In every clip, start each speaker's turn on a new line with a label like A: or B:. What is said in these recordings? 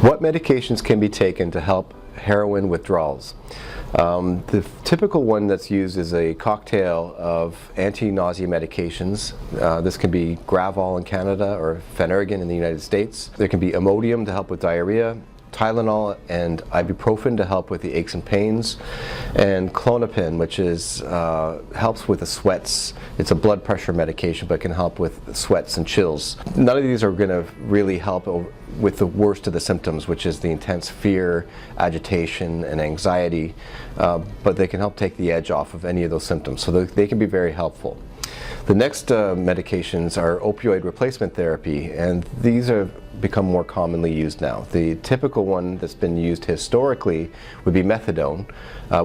A: What medications can be taken to help heroin withdrawals? The typical one that's used is a cocktail of anti-nausea medications. This can be Gravol in Canada or Phenergan in the United States. There can be Imodium to help with diarrhea, Tylenol and Ibuprofen to help with the aches and pains, and Clonidine, which is helps with the sweats. It's a blood pressure medication, but can help with sweats and chills. None of these are going to really help with the worst of the symptoms, which is the intense fear, agitation, and anxiety, but they can help take the edge off of any of those symptoms, so they can be very helpful. The next medications are opioid replacement therapy, and these have become more commonly used now. The typical one that's been used historically would be methadone,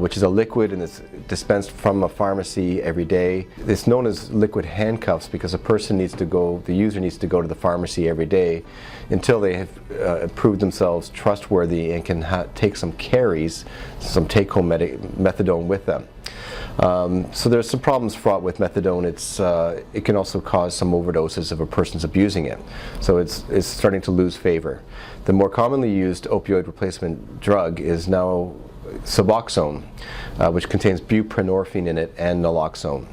A: which is a liquid and it's dispensed from a pharmacy every day. It's known as liquid handcuffs because the user needs to go to the pharmacy every day until they have proved themselves trustworthy and can take some carries, some take-home methadone with them. So there's some problems fraught with methadone. It can also cause some overdoses if a person's abusing it. So it's starting to lose favor. The more commonly used opioid replacement drug is now Suboxone, which contains buprenorphine in it and naloxone.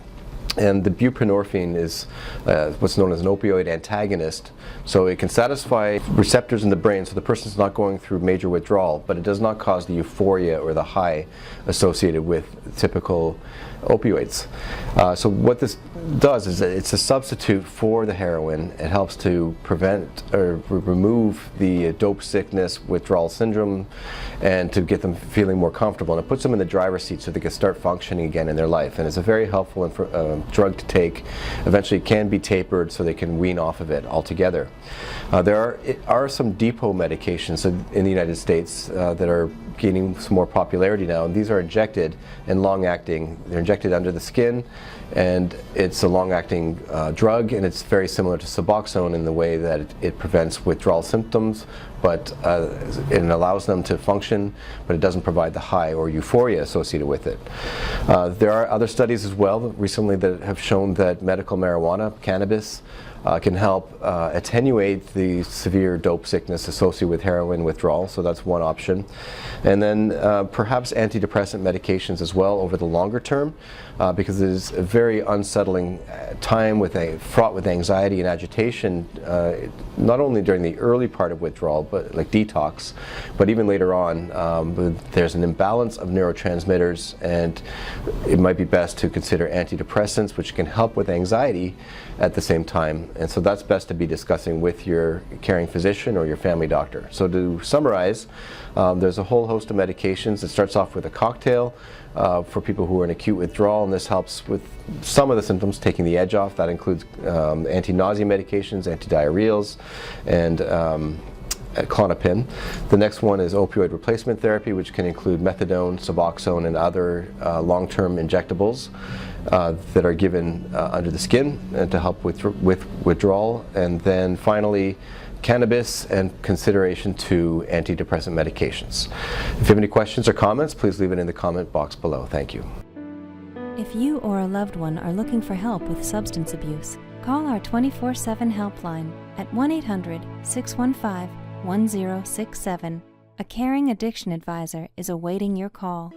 A: And the buprenorphine is what's known as an opioid antagonist. So it can satisfy receptors in the brain so the person's not going through major withdrawal, but it does not cause the euphoria or the high associated with typical opioids. So what this does is that it's a substitute for the heroin. It helps to prevent or remove the dope sickness, withdrawal syndrome, and to get them feeling more comfortable. And it puts them in the driver's seat so they can start functioning again in their life. And it's a very helpful drug to take. Eventually it can be tapered so they can wean off of it altogether. There are some depot medications in the United States that are gaining some more popularity now, and these are injected and long-acting. They're injected under the skin, and it's a long-acting drug, and it's very similar to Suboxone in the way that it prevents withdrawal symptoms, but it allows them to function, but it doesn't provide the high or euphoria associated with it. There are other studies as well recently that have shown that medical marijuana, cannabis, can help attenuate the severe dope sickness associated with heroin withdrawal, so that's one option. And then perhaps antidepressant medications as well over the longer term, because it is a very unsettling time fraught with anxiety and agitation, not only during the early part of withdrawal, but like detox, but even later on. There's an imbalance of neurotransmitters, and it might be best to consider antidepressants, which can help with anxiety at the same time. And so that's best to be discussing with your caring physician or your family doctor. So to summarize, there's a whole host of medications. It starts off with a cocktail for people who are in acute withdrawal, and this helps with some of the symptoms, taking the edge off. That includes anti-nausea medications, anti-diarrheals, and Clonidine. The next one is opioid replacement therapy, which can include methadone, Suboxone, and other long-term injectables that are given under the skin to help with withdrawal. And then finally, cannabis and consideration to antidepressant medications. If you have any questions or comments, please leave it in the comment box below. Thank you.
B: If you or a loved one are looking for help with substance abuse, call our 24/7 helpline at 1-800-615-1067. A caring addiction advisor is awaiting your call.